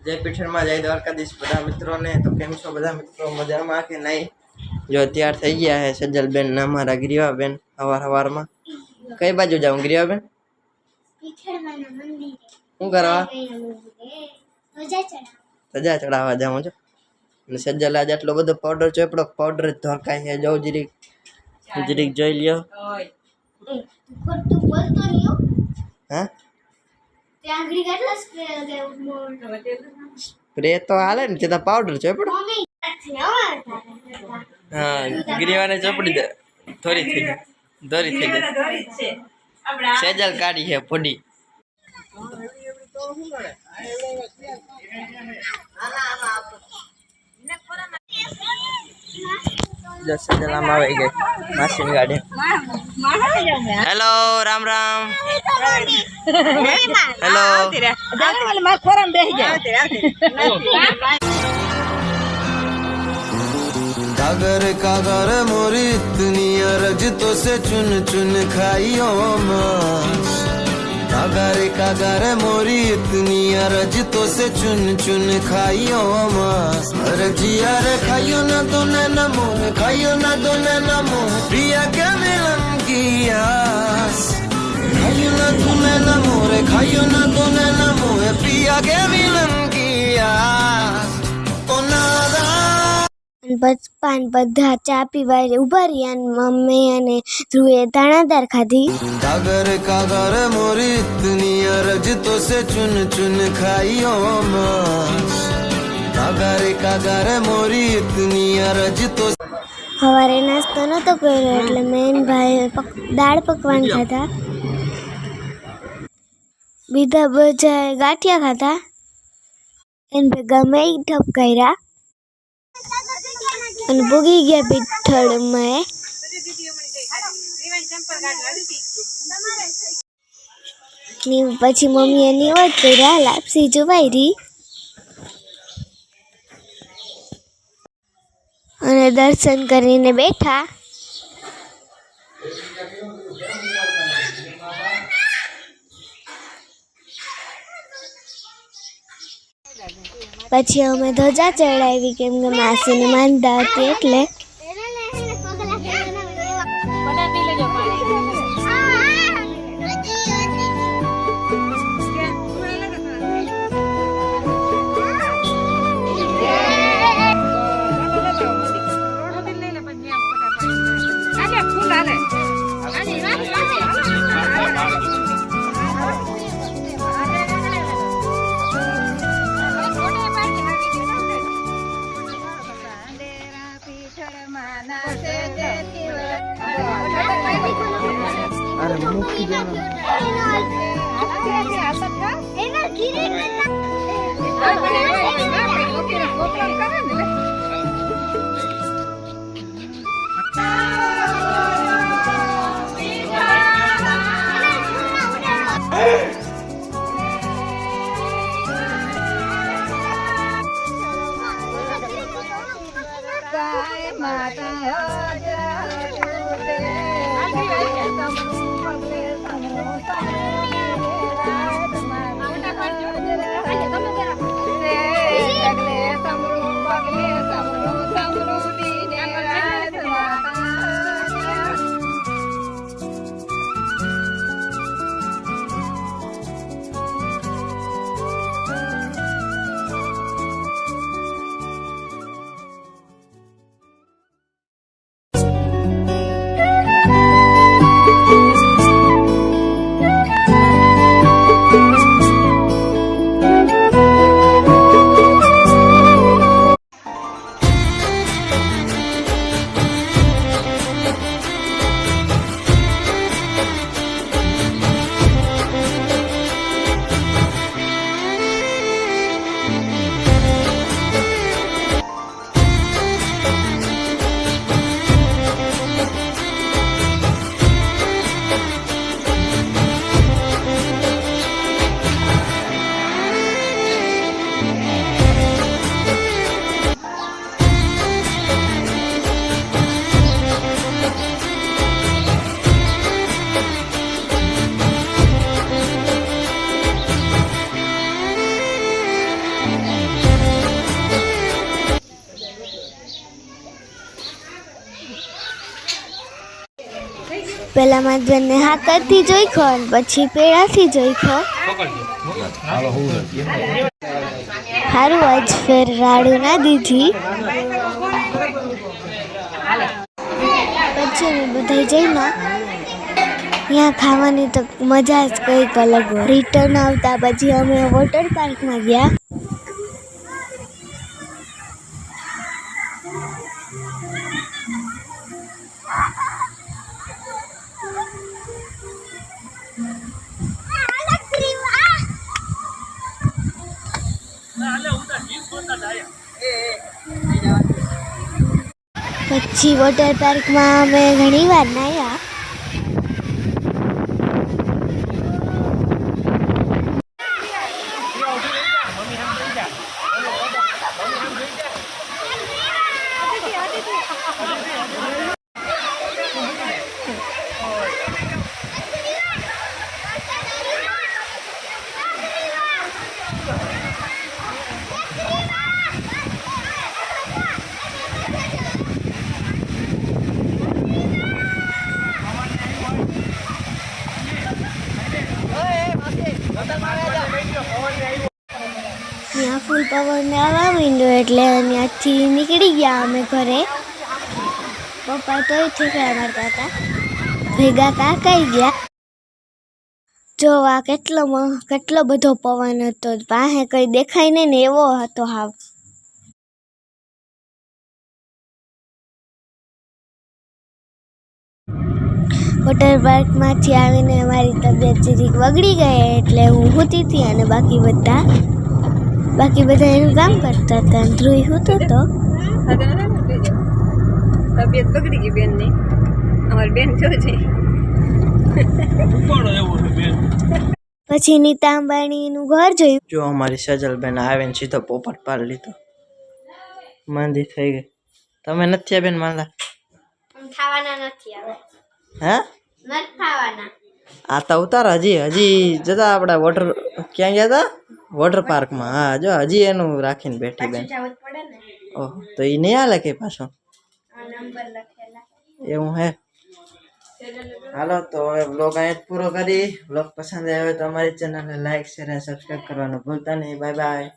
जय पीठर में जय द्वारकाधीश बधा मित्रों ने। तो केम छो बधा मित्रों? मजा में के नहीं? जो तैयार थई गया है सज्जल बेन ने हमारा ग्रीवा बेन हवार हवार में कई बाजू जाऊं ग्रीवा बेन? पीठर में मंदिर हूं करवा सजा चढ़ावा जाऊं छो। ने सज्जल आज आटलो बधो पाउडर चोपड़ो पाउडर धोरकाय है जो जरीक जरीक જોઈ લ્યો। ખોટું બોલતો નહીં હો। હા તે આંગળી કેટલા સ્પ્રે લગાવ્યો? સ્પ્રે તો હાલે ને તે તો પાવડર ચોપડો। હા ગ્રીવાને ચોપડી દે થોડી થઈ જાય દોરી થઈ જાય દોરી છે આપડા સેજલ કાઢી છે ફોડી। सेजल आम आई गई मासी की गाड़ी। हेलो राम राम। हेलो कागर कागर मोरी इतनी अरज तो से चुन चुन खाइयो मांस। कागर मोरी इतनी अरज तो से चुन चुन खाइयो मांस। अरजिया रे खाइयो ना तो न मोह खाइयो ना तो न मोह प्रिया के मिलन की आस। खाइयो ना तू न मोह खाइयो ना तो न मोह प्रिया के मिलन की आस। ओ नादा बचपन बधा चा पीवा उभा रह्या मम्मी अने ध्रुवे दाणादार खाधी। कागर मोरी इतनी अरज तो से चुन चुन खाइयो मांस। कागर मोरी इतनी अरज तो हवारे नास्तो नतो कर्यो એટલે મેન ભાઈ દાળ પકવાન ખાધા। બીજા બધા ગાંઠિયા ખાધા એન ભેગા મેં ઠપ કર્યા અને ભોગી ગયા પીઠળ में। પછી મમ્મીએ નિવત કર્યા લાપસી જોવાઈ રહી અને દર્શન કરીને બેઠા। પછી અમે ધજા ચડાવી કેમ કે માસીને માનતા હતી એટલે। પહેલાં મારી બેનને હાકરથી જોઈખો અને પછી પેડાથી જોઈખો. સારું આજ ફેર રાડું ના દીધી. પછી અમે બધા જઈને ત્યાં ખાવાની તો મજા જ કંઈક અલગ હોય. રિટર્ન આવતા પછી અમે વોટર પાર્કમાં ગયા. પછી વોટર પાર્કમાં અમે ઘણી વાર નાહ્યા. ત્યાં ફૂલ પવન આવવા માંડ્યો એટલે ત્યાંથી નીકળી ગયા અમે ઘરે. પપ્પા તોય ઠેકડા મારતા હતા. ભેગા કાકાઈ ગયા. જોવા કેટલો બધો પવન હતો. પાસે કંઈ દેખાય નહીં ને એવો હતો હાવ. વોટર પાર્કમાંથી આવીને મારી તબિયત જરીક બગડી ગઈ એટલે હું સૂતી હતી અને બાકી બધા એનું કામ કરતા હતા. ધ્રુવી સૂતો હતો. તબિયત બગડી ગઈ બેનની. અમારી બેન જોજે. પછી નીતા અંબાણીનું ઘર જોયું. જો અમારી સજલબેન આવીને સીધો પોપટ પાડી લીધો. માંદી થઈ ગઈ. તમે નથી આ બેન માંદા? ખાવાના નથી આવે. હે નથી ખાવાના. આ તો ઉતાર હજી જતા આપણે ક્યાં ગયા હતા? વોટર પાર્કમાં. હા જો હજી એનું રાખીને બેઠી બેન. ઓહ તો એ નહીં હાલે કે પાછો એવું હે. હાલો તો હવે બ્લોગ અહીં જ પૂરો કરી. બ્લોગ પસંદ આવ્યો તો અમારી ચેનલને લાઈક શેર અને સબસ્ક્રાઈબ કરવાનું ભૂલતા નહીં. Bye bye.